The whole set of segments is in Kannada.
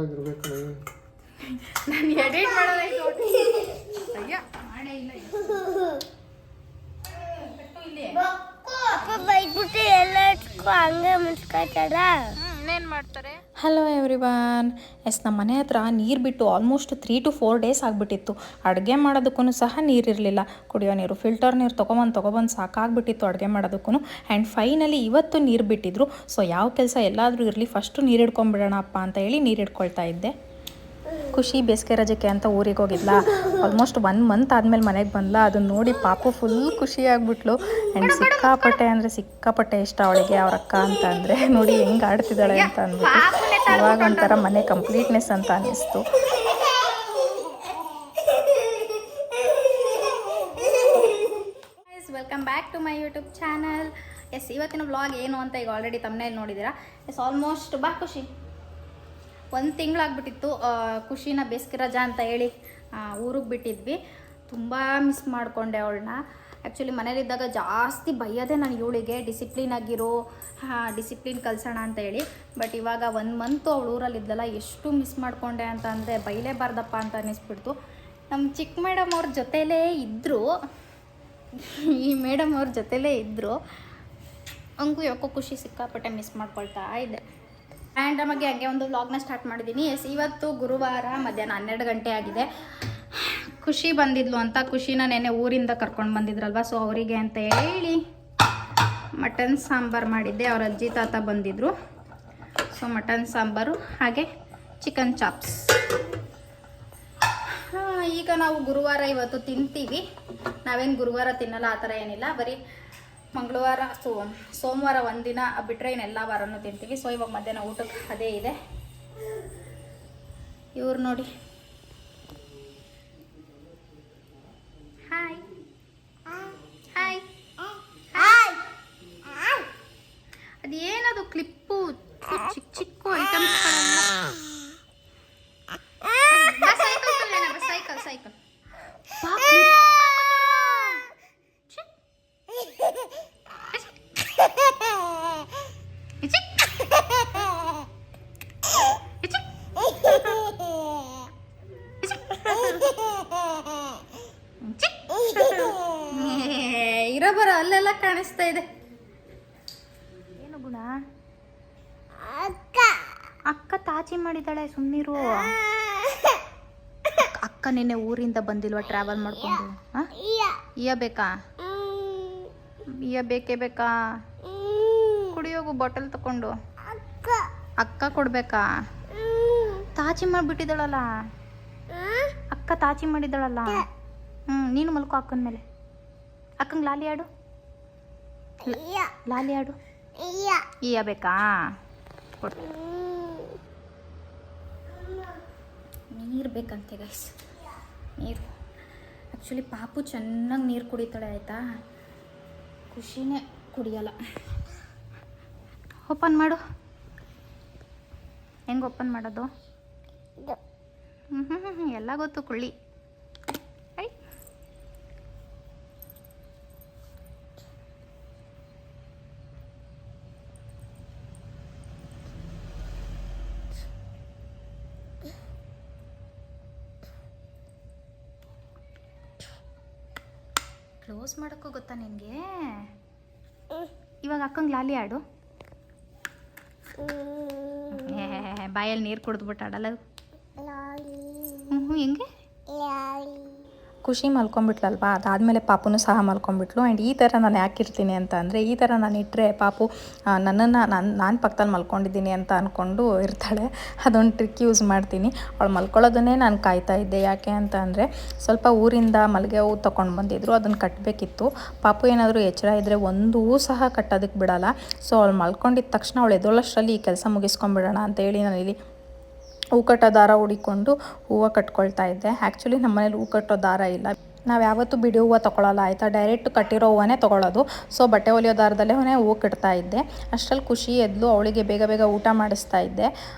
ಆಗಿರ್ಬೇಕು. ನಾನು ಎಡಿಟ್ ಮಾಡೋದೈತೆ ನೋಡಿ. ಅಯ್ಯ ಮಾಡೇ ಇಲ್ಲ ಇನ್ನೇನು ಮಾಡ್ತಾರೆ. Hello everyone. ನಮ್ಮ ಮನೆ ಹತ್ರ ನೀರು ಬಿಟ್ಟು ಆಲ್ಮೋಸ್ಟ್ 3 to 4 ಡೇಸ್ ಆಗಿಬಿಟ್ಟಿತ್ತು. ಅಡುಗೆ ಮಾಡೋದಕ್ಕೂ ಸಹ ನೀರಿರಲಿಲ್ಲ. ಕುಡಿಯೋ ನೀರು ಫಿಲ್ಟರ್ ನೀರು ತೊಗೊಬಂದು ಸಾಕಾಗ್ಬಿಟ್ಟಿತ್ತು ಅಡುಗೆ ಮಾಡೋದಕ್ಕೂ. ಆ್ಯಂಡ್ ಫೈನಲಿ ಇವತ್ತು ನೀರು ಬಿಟ್ಟಿದ್ರು. ಸೊ ಯಾವ ಕೆಲಸ ಎಲ್ಲಾದರೂ ಇರಲಿ ಫಸ್ಟು ನೀರು ಹಿಡ್ಕೊಂಬಿಡೋಣಪ್ಪ ಅಂತ ಹೇಳಿ ನೀರು ಹಿಡ್ಕೊಳ್ತಾ ಇದ್ದೆ. ಖುಷಿ ಬೇಸಿಗೆ ರಜಕ್ಕೆ ಅಂತ ಊರಿಗೆ ಹೋಗಿದ್ಲ. ಆಲ್ಮೋಸ್ಟ್ 1 ಮಂತ್ ಆದಮೇಲೆ ಮನೆಗೆ ಬಂದ್ಲ. ಅದನ್ನ ನೋಡಿ ಪಾಪು ಫುಲ್ ಖುಷಿ ಆಗ್ಬಿಟ್ಲು. ಆ್ಯಂಡ್ ಸಿಕ್ಕಾಪಟ್ಟೆ ಇಷ್ಟ ಅವಳಿಗೆ ಅವ್ರ ಅಕ್ಕ ಅಂತ ಅಂದರೆ. ನೋಡಿ ಹೆಂಗೆ ಆಡ್ತಿದ್ದಾಳೆ ಅಂತ ಅಂದ್ಬಿಟ್ಟು ಇವಾಗ ಒಂಥರ ಮನೆ ಕಂಪ್ಲೀಟ್ನೆಸ್ ಅಂತ ಅನ್ನಿಸ್ತು. Welcome back to my YouTube channel. ಇವತ್ತಿನ ವ್ಲಾಗ್ ಏನು ಅಂತ ಈಗ ಆಲ್ರೆಡಿ ತಮ್ಮನೇಲಿ ನೋಡಿದ್ದೀರಾ. ಆಲ್ಮೋಸ್ಟ್ ಬಾ ಖುಷಿ 1 ತಿಂಗಳಾಗ್ಬಿಟ್ಟಿತ್ತು. ಖುಷಿನ ಬೇಸಿಗೆ ರಜಾ ಅಂತ ಹೇಳಿ ಊರಿಗೆ ಬಿಟ್ಟಿದ್ವಿ. ತುಂಬ ಮಿಸ್ ಮಾಡಿಕೊಂಡೆ ಅವಳನ್ನ. ಆ್ಯಕ್ಚುಲಿ ಮನೇಲಿದ್ದಾಗ ಜಾಸ್ತಿ ಬೈಯೋದೆ ನಾನು ಇವಳಿಗೆ, ಡಿಸಿಪ್ಲಿನ್ ಕಲಿಸೋಣ ಅಂತ ಹೇಳಿ. ಬಟ್ ಇವಾಗ 1 ಮಂತು ಅವಳು ಊರಲ್ಲಿದ್ದಲ್ಲ, ಎಷ್ಟು ಮಿಸ್ ಮಾಡಿಕೊಂಡೆ ಅಂತ ಅಂದರೆ ಬೈಲೇಬಾರ್ದಪ್ಪ ಅಂತ ಅನ್ನಿಸ್ಬಿಡ್ತು. ನಮ್ಮ ಚಿಕ್ಕ ಮೇಡಮ್ ಅವ್ರ ಜೊತೆಲೇ ಇದ್ದರು, ಈ ಮೇಡಮ್ ಅವ್ರ ಜೊತೆಲೇ ಇದ್ದರು. ಹಂಗೂ ಯಾಕೋ ಖುಷಿ ಸಿಕ್ಕಾಪಟ್ಟೆ ಮಿಸ್ ಮಾಡ್ಕೊಳ್ತಾ ಇದ್ದೆ. ರ್ಯಾಂಡಮಾಗಿ ಹಾಗೆ ಒಂದು ವ್ಲಾಗ್ನ ಸ್ಟಾರ್ಟ್ ಮಾಡಿದ್ದೀನಿ. ಇವತ್ತು ಗುರುವಾರ ಮಧ್ಯಾಹ್ನ 12 ಗಂಟೆ ಆಗಿದೆ. ಖುಷಿ ಬಂದಿದ್ಲು ಅಂತ, ಖುಷಿನ ನೆನ್ನೆ ಊರಿಂದ ಕರ್ಕೊಂಡು ಬಂದಿದ್ರಲ್ವ, ಸೊ ಅವರಿಗೆ ಅಂತ ಹೇಳಿ ಮಟನ್ ಸಾಂಬಾರು ಮಾಡಿದ್ದೆ. ಅವ್ರ ಅಜ್ಜಿ ತಾತ ಬಂದಿದ್ದರು. ಸೊ ಮಟನ್ ಸಾಂಬಾರು ಹಾಗೆ ಚಿಕನ್ ಚಾಪ್ಸ್. ಈಗ ನಾವು ಗುರುವಾರ ಇವತ್ತು ತಿಂತೀವಿ. ನಾವೇನು ಗುರುವಾರ ತಿನ್ನಲ್ಲ ಆ ಥರ ಏನಿಲ್ಲ, ಬರೀ ಮಂಗಳವಾರ ಸೋಮವಾರ ಒಂದಿನ ಬಿಟ್ಟರೆ ಇನ್ನೆಲ್ಲ ವಾರನೂ ತಿಂತೀವಿ. ಸೊ ಇವಾಗ ಮಧ್ಯಾಹ್ನ ಊಟಕ್ಕೆ ಅದೇ ಇದೆ. ಇವ್ರು ನೋಡಿ, ಹಾಯ್ ಹಾಯ್ ಹಾಯ್. ಅದೇನದು ಕ್ಲಿಪ್ಪು, ಚಿಕ್ಕ ಐಟಮ್ಸ್ಗಳೆಲ್ಲ. ಸೈಕಲ್ ಇರೋಬರ ಅಲ್ಲೆಲ್ಲ ಕಾಣಿಸ್ತಾ ಇದೆ. ಏನು ಗುಣ? ಅಕ್ಕ ತಾಚಿ ಮಾಡಿದಾಳೆ, ಸುಮ್ಮನಿರು. ಅಕ್ಕ ನಿನ್ನೆ ಊರಿಂದ ಬಂದಿಲ್ವಾ ಟ್ರಾವೆಲ್ ಮಾಡ್ಕೊಂಡು? ಇಯ ಬೇಕಾ? ಬೇಕೇ ಬೇಕಾ? ಕುಡಿಯೋಗು ಬಾಟಲ್ ತಕೊಂಡು. ಅಕ್ಕ ಕೊಡ್ಬೇಕಾ? ತಾಚಿ ಮಾಡಿಬಿಟ್ಟಿದ್ದಾಳಲ್ಲ ಅಕ್ಕ, ತಾಚಿ ಮಾಡಿದ್ದಾಳಲ್ಲ. ನೀನು ಮಲ್ಕೋ ಅಕ್ಕನ ಮೇಲೆ. ಅಕ್ಕಂಗೆ ಲಾಲಿ ಆಡು, ಲಾಲಿ ಆಡು. ಇಯ ಬೇಕಾ? ಕೊಡು. ನೀರು ಬೇಕಂತೆ ಗೈಸ್, ನೀರು. ಆ್ಯಕ್ಚುಲಿ ಪಾಪು ಚೆನ್ನಾಗಿ ನೀರು ಕುಡಿತಾಳೆ ಆಯಿತಾ, ಖುಷಿನೇ ಕುಡಿಯಲ್ಲ. ಓಪನ್ ಮಾಡು. ಹೆಂಗೆ ಓಪನ್ ಮಾಡೋದು? ಎಲ್ಲ ಗೊತ್ತು ಕುಳ್ಳಿ. ಐ ಕ್ಲೋಸ್ ಮಾಡೋಕ್ಕೂ ಗೊತ್ತಾ ನಿನಗೆ? ಇವಾಗ ಅಕ್ಕಂಗೆ ಲಾಲಿ ಆಡು. ಬಾಯಲ್ಲಿ ನೀರು ಕುಡಿದ್ಬಿಟ್ಟು ಆಡಲ್ಲ. ಹೆಂಗೆ? ಖುಷಿ ಮಲ್ಕೊಂಡ್ಬಿಟ್ಲಲ್ವಾ, ಅದಾದಮೇಲೆ ಪಾಪುನು ಸಹ ಮಲ್ಕೊಂಡ್ಬಿಟ್ಲು. ಆ್ಯಂಡ್ ಈ ಥರ ನಾನು ಯಾಕಿರ್ತೀನಿ ಅಂತ ಅಂದರೆ, ಈ ಥರ ನಾನು ಇಟ್ಟರೆ ಪಾಪು ನನ್ನನ್ನು ನಾನು ಪಕ್ಕದಲ್ಲಿ ಮಲ್ಕೊಂಡಿದ್ದೀನಿ ಅಂತ ಅಂದ್ಕೊಂಡು ಇರ್ತಾಳೆ. ಅದೊಂದು ಟ್ರಿಕ್ ಯೂಸ್ ಮಾಡ್ತೀನಿ. ಅವಳು ಮಲ್ಕೊಳ್ಳೋದನ್ನೇ ನಾನು ಕಾಯ್ತಾ ಇದ್ದೆ. ಯಾಕೆ ಅಂತ ಅಂದರೆ, ಸ್ವಲ್ಪ ಊರಿಂದ ಮಲ್ಲಿಗೆ ಹೂವು ತೊಗೊಂಡು ಬಂದಿದ್ರು, ಅದನ್ನು ಕಟ್ಟಬೇಕಿತ್ತು. ಪಾಪು ಏನಾದರೂ ಎಚ್ಚರ ಇದ್ದರೆ ಒಂದು ಹೂ ಸಹ ಕಟ್ಟೋದಕ್ಕೆ ಬಿಡೋಲ್ಲ. ಸೊ ಅವಳು ಮಲ್ಕೊಂಡಿದ್ದ ತಕ್ಷಣ ಅವಳು ಎದ್ದೋಳಷ್ಟರಲ್ಲಿ ಈ ಕೆಲಸ ಮುಗಿಸ್ಕೊಂಬಿಡೋಣ ಅಂತೇಳಿ ನಾನು ಇಲ್ಲಿ ಹೂ ಕಟ್ಟೋ ದಾರ ಹುಡಿಕೊಂಡು ಹೂವು ಕಟ್ಕೊಳ್ತಾ ಇದ್ದೆ. ಆ್ಯಕ್ಚುಲಿ ನಮ್ಮ ಮನೇಲಿ ಹೂ ಕಟ್ಟೋ ದಾರ ಇಲ್ಲ. ನಾವು ಯಾವತ್ತೂ ಬಿಡಿ ಹೂವು ತೊಗೊಳಲ್ಲ ಆಯಿತಾ, ಡೈರೆಕ್ಟ್ ಕಟ್ಟಿರೋ ಹೂವನೇ ತೊಗೊಳ್ಳೋದು. ಸೊ ಬಟ್ಟೆ ಹೊಲಿಯೋ ದಾರದಲ್ಲೇ ಹೂವು ಕಟ್ತಾ ಇದ್ದೆ. ಅಷ್ಟರಲ್ಲಿ ಖುಷಿ ಎದ್ಲು, ಅವಳಿಗೆ ಬೇಗ ಬೇಗ ಊಟ ಮಾಡಿಸ್ತಾ ಇದ್ದೆ.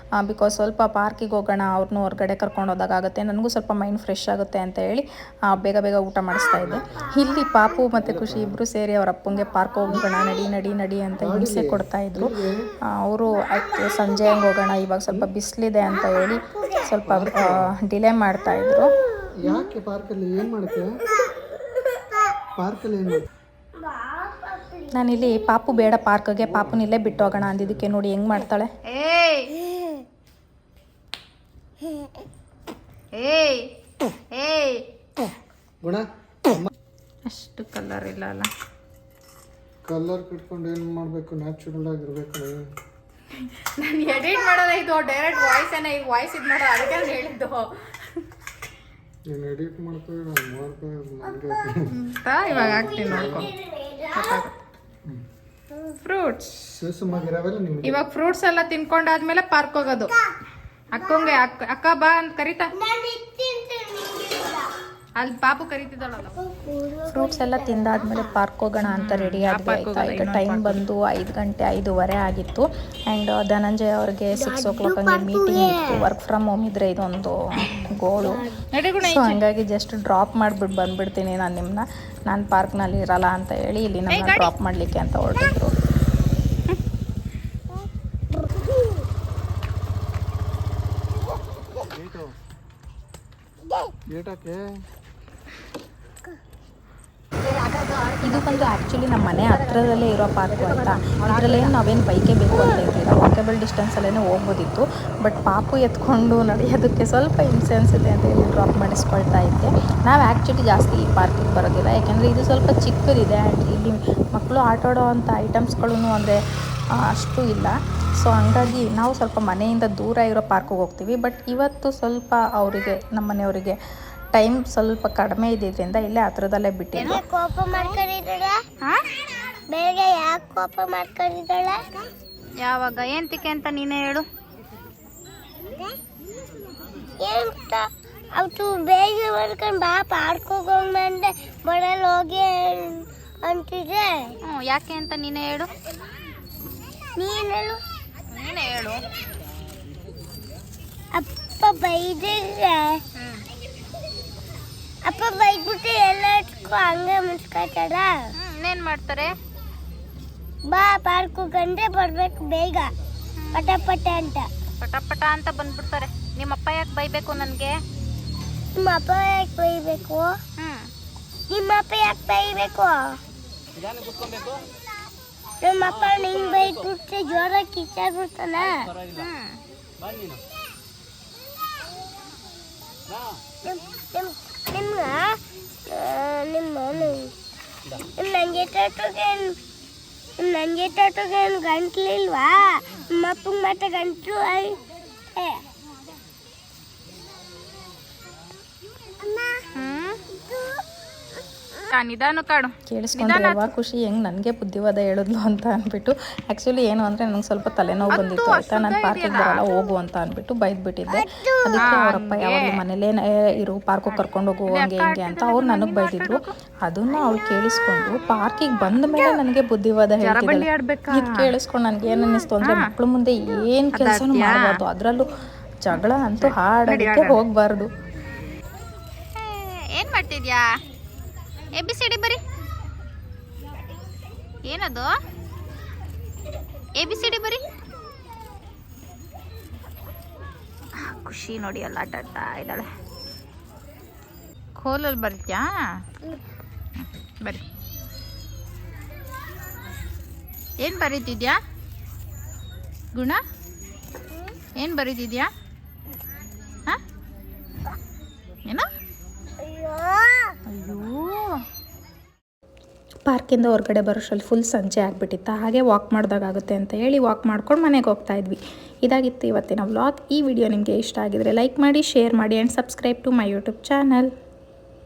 ಬಿಕಾಸ್ ಸ್ವಲ್ಪ ಪಾರ್ಕಿಗೆ ಹೋಗೋಣ, ಅವ್ರನ್ನೂ ಹೊರಗಡೆ ಕರ್ಕೊಂಡು ಹೋದಾಗುತ್ತೆ, ನನಗೂ ಸ್ವಲ್ಪ ಮೈಂಡ್ ಫ್ರೆಶ್ ಆಗುತ್ತೆ ಅಂತ ಹೇಳಿ ಬೇಗ ಬೇಗ ಊಟ ಮಾಡಿಸ್ತಾ ಇದ್ದೆ. ಇಲ್ಲಿ ಪಾಪು ಮತ್ತು ಖುಷಿ ಇಬ್ಬರು ಸೇರಿ ಅವ್ರ ಅಪ್ಪಂಗೆ ಪಾರ್ಕ್ ಹೋಗೋಣ ನಡಿ ನಡಿ ನಡಿ ಅಂತ ಹಿಂಸೆ ಕೊಡ್ತಾಯಿದ್ರು. ಅವರು ಸಂಜೆ ಹಂಗೆ ಹೋಗೋಣ, ಇವಾಗ ಸ್ವಲ್ಪ ಬಿಸಿಲಿದೆ ಅಂತ ಹೇಳಿ ಸ್ವಲ್ಪ ಡಿಲೇ ಮಾಡ್ತಾಯಿದ್ರು. ಯಾಕೆ ಪಾರ್ಕಲ್ಲಿ ಏನು ಮಾಡುತ್ತೆ? ಪಾರ್ಕಲ್ಲಿ ಏನು ಮಾಡುತ್ತೆ? ನಾನಿಲ್ಲಿ ಪಾಪು ಬೇಡ ಪಾರ್ಕ್ಗೆ, ಪಾಪುನಿಲ್ಲೇ ಬಿಟ್ಟು ಹೋಗೋಣ ಅಂದಿದ್ದಕ್ಕೆ ನೋಡಿ ಹೆಂಗೆ ಮಾಡ್ತಾಳೆ. ಗುಣ ಅಷ್ಟು ಕಲರ್ ಇಲ್ಲ ಅಲ್ಲ. ಕಲರ್ ಕಟ್ಕೊಂಡು ಏನು ಮಾಡಬೇಕು? ನ್ಯಾಚುರಲ್ ಆಗಿರ್ಬೇಕು. ನಾನು ಎಡಿಟ್ ಮಾಡೋದೇ ಇದು, ಡೈರೆಕ್ಟ್ ವಾಯ್ಸೇನೆ, ಈಗ ವಾಯ್ಸ್ ಇದು ಮಾಡೋದು, ಅದಕ್ಕೆ ನಾನು ಹೇಳಿದ್ದು. ನೀನು ಎಡಿಟ್ ಮಾಡ್ತೀವಿ, ನಾನು ಮಾಡ್ತೀವಿ, ಇವಾಗ ಹಾಕ್ತೀನಿ ನೋಡ್ಕೊ. ಫ್ರೂಟ್ಸ್ ಸುಮ್ಮಗಿರವೆಲ್ಲ ನಿಮ್ಗೆ. ಇವಾಗ ಫ್ರೂಟ್ಸ್ ಎಲ್ಲ ತಿನ್ಕೊಂಡಾದ್ಮೇಲೆ ಪಾರ್ಕ್ ಹೋಗೋದು. ಅಕ್ಕಂಗೆ ಅಕ್ಕ ಬಾ ಅಂತ ಕರಿತಾ, ಅಲ್ಲಿ ಪಾಪು ಕರಿತಿದ್ದಾಳಲ್ಲ. ಫ್ರೂಟ್ಸ್ ಎಲ್ಲ ತಿಂದಾದ್ಮೇಲೆ ಪಾರ್ಕ್ ಹೋಗೋಣ ಅಂತ ರೆಡಿ ಆದ್ವಿ ಆಯಿತಾ. ಈಗ ಟೈಮ್ ಬಂದು 5 ಗಂಟೆ 5:15 ಆಗಿತ್ತು. ಆ್ಯಂಡ್ ಧನಂಜಯ ಅವ್ರಿಗೆ 6 o'clock ಹಂಗೆ ಮೀಟಿಂಗ್ ಇತ್ತು. ವರ್ಕ್ ಫ್ರಮ್ ಹೋಮ್ ಇದ್ದರೆ ಇದೊಂದು ಗೋಳು. ಸೊ ಹಂಗಾಗಿ ಜಸ್ಟ್ ಡ್ರಾಪ್ ಮಾಡಿಬಿಟ್ಟು ಬಂದುಬಿಡ್ತೀನಿ ನಾನು ಪಾರ್ಕ್ನಲ್ಲಿ ಇರಲ್ಲ ಅಂತ ಹೇಳಿ ಇಲ್ಲಿ ನಮ್ಮನ್ನ ಡ್ರಾಪ್ ಮಾಡಲಿಕ್ಕೆ ಅಂತ ಹೊರಟಿದ್ರು. ಇದು ಬಂದು ಆ್ಯಕ್ಚುಲಿ ನಮ್ಮ ಮನೆ ಹತ್ರದಲ್ಲೇ ಇರೋ ಪಾರ್ಕು ಆಯಿತಾ. ಇದರಲ್ಲೇನು ನಾವೇನು ಬೈಕೇ ಬೇಕು ಅಂತ ಇರಲಿಲ್ಲ, ವಾಕೇಬಲ್ ಡಿಸ್ಟೆನ್ಸಲ್ಲೇ ಹೋಗ್ಬೋದಿತ್ತು. ಬಟ್ ಪಾಪು ಎತ್ಕೊಂಡು ನಡೆಯೋದಕ್ಕೆ ಸ್ವಲ್ಪ ಹಿಂಸೆ ಅನಿಸುತ್ತೆ ಅಂತ ಹೇಳಿ ಡ್ರಾಪ್ ಮಾಡಿಸ್ಕೊಳ್ತಾ ಇದ್ದೆ. ನಾವು ಆ್ಯಕ್ಚುಲಿ ಜಾಸ್ತಿ ಈ ಪಾರ್ಕಿಗೆ ಬರೋದಿಲ್ಲ, ಯಾಕೆಂದರೆ ಇದು ಸ್ವಲ್ಪ ಚಿಕ್ಕದಿದೆ. ಆ್ಯಂಡ್ ಇಲ್ಲಿ ಮಕ್ಕಳು ಆಟ ಆಡೋ ಅಂಥ ಐಟಮ್ಸ್ಗಳೂ ಅಂದರೆ ಅಷ್ಟು ಇಲ್ಲ. ಸೊ ಹಂಗಾಗಿ ನಾವು ಸ್ವಲ್ಪ ಮನೆಯಿಂದ ದೂರ ಇರೋ ಪಾರ್ಕಿಗೆ ಹೋಗ್ತೀವಿ. ಬಟ್ ಇವತ್ತು ಸ್ವಲ್ಪ ಅವರಿಗೆ, ನಮ್ಮ ಮನೆಯವರಿಗೆ ಟೈಮ್ ಸ್ವಲ್ಪ ಕಡಿಮೆ ಇದ್ದಿದ್ದರಿಂದ ಇಲ್ಲೇ ಹತ್ರದಲ್ಲೇ ಬಿಟ್ಟಿದ್ದೆ. ಕೋಪ ಮಾಡ್ಕೊಂಡಿದ್ದಾಳೆ ಬೇಗ ಯಾಕೆ ಕೋಪ ಮಾಡ್ಕೊಂಡಿದ್ದಾಳೆ? ಯಾವಾಗ ಏಂತಿಕೆ ಅಂತ ನೀನೇ ಹೇಳು. ಎಂತ ಅವತ್ತು ಬೇಗ ಮಾಡ್ಕೊಂಡು ಬಾ ಪಾರ್ಕ್ ಹೋಗೋಂಗೆ ಬಡಲ್ ಹೋಗಿ ಅಂತಿದೆ. ಯಾಕೆ ಅಂತ ನೀನೇ ಹೇಳು. ನೀನೇ ಹೇಳು. ಅಪ್ಪ ಬೈದಿದ್ರೆ, ಅಪ್ಪ ಬೈದ್ಬಿಟ್ಟು ಎಲ್ಲ ಇಟ್ಕೊ ಹಂಗೆ ಮುಚ್ಕೊತಾರ. ಇನ್ನೇನ್ ಮಾಡ್ತಾರೆ? ಬಾ ಪಾರ್ಕ್ ಹೋಗಂದ್ರೆ ಬರ್ಬೇಕು ಬೇಗ ಪಟ ಅಂತ. ಪಟ ಅಂತ ಬಂದ್ಬಿಡ್ತಾರೆ. ನಿಮ್ಮಪ್ಪ ಯಾಕೆ ಬೈಬೇಕು ನನಗೆ? ನಿಮ್ಮ ಅಪ್ಪ ಯಾಕೆ ಬೈಬೇಕು? ನಿಮ್ಮ ಅಪ್ಪ ಯಾಕೆ ಬೈಬೇಕು? ನಮ್ಮ ಅಪ್ಪ ನಿಂಗೆ ಬೈದ್ಬಿಟ್ಟು ಜೋರಾಗಿ ಕಿಚ್ಚಾಡ್ಬಿಡ್ತಾನ. ನಂಗೆ ತೋಟಗೇನು ಗಂಟ್ಲಿಲ್ವಾ? ನಿಮ್ಮ ಅಪ್ಪಂಗೆ ಮತ್ತೆ ಗಂಟ್ಲು ನಿಧಾನ ಕಾಡು. ಕೇಳಿಸ್ಕೊಂಡ್ರಲ್ವಾ ಖುಷಿ ಹೆಂಗೆ ನನಗೆ ಬುದ್ಧಿವಾದ ಹೇಳಿದ್ಲು ಅಂತ ಅಂದ್ಬಿಟ್ಟು. ಆ್ಯಕ್ಚುಲಿ ಏನು ಅಂದರೆ ನನಗೆ ಸ್ವಲ್ಪ ತಲೆನೋವು ಬಂದಿತ್ತು ಆಯಿತಾ. ನಾನು ಪಾರ್ಕಿಗೆ ಬರಲ್ಲ ಹೋಗು ಅಂತ ಅಂದ್ಬಿಟ್ಟು ಬೈದ್ಬಿಟ್ಟಿದ್ದೆ. ಅದಕ್ಕೆ ಅವರಪ್ಪ ಯಾವಾಗಲೂ ಮನೇಲೇ ಇರು, ಪಾರ್ಕಿಗೆ ಕರ್ಕೊಂಡು ಹೋಗು ಹಂಗೆ ಹಿಂಗೆ ಅಂತ ಅವ್ರು ನನಗೆ ಬೈದಿದ್ರು. ಅದನ್ನು ಅವಳು ಕೇಳಿಸ್ಕೊಂಡು ಪಾರ್ಕಿಗೆ ಬಂದ ಮೇಲೆ ನನಗೆ ಬುದ್ಧಿವಾದ ಹೇಳ್ತಿದ್ದಾಳೆ. ಇದು ಕೇಳಿಸ್ಕೊಂಡು ನನಗೆ ಏನು ಅನ್ನಿಸ್ತು ಅಂದರೆ, ಮಕ್ಕಳು ಮುಂದೆ ಏನು ಕೆಲಸನೂ ಮಾಡಬಾರ್ದು, ಅದರಲ್ಲೂ ಜಗಳ ಅಂತೂ ಹಾಡೋದಕ್ಕೆ ಹೋಗಬಾರ್ದು. ಏನು ಮಾಡ್ತಿದ್ಯಾ? ABCD ಬರಿ. ಏನದು? ABCD ಬರಿ. ಖುಷಿ ನೋಡಿ ಎಲ್ಲ ಆಟ ಆಡ್ತಾ ಇದ್ದಾಳೆ. ಕೋಲಲ್ಲಿ ಬರ್ತ್ಯಾ? ಬರಿ. ಏನು ಬರೀತಿದ್ಯಾ ಗುಣ? ಏನು ಬರೀತಿದ್ಯಾ? ಹಾಂ ಏನು? ಅಯ್ಯೋ, ಪಾರ್ಕಿಂದ ಹೊರಗಡೆ ಬರೋಷ್ಟರಲ್ಲಿ ಫುಲ್ ಸಂಜೆ ಆಗಿಬಿಟ್ಟಿತ್ತು. ಹಾಗೆ ವಾಕ್ ಮಾಡಿದಾಗುತ್ತೆ ಅಂತ ಹೇಳಿ ವಾಕ್ ಮಾಡ್ಕೊಂಡು ಮನೆಗೆ ಹೋಗ್ತಾ ಇದ್ವಿ. ಇದಾಗಿತ್ತು ಇವತ್ತಿನ ವ್ಲಾಗ್. ಈ ವಿಡಿಯೋ ನಿಮಗೆ ಇಷ್ಟ ಆಗಿದರೆ ಲೈಕ್ ಮಾಡಿ, ಶೇರ್ ಮಾಡಿ and subscribe to my YouTube channel.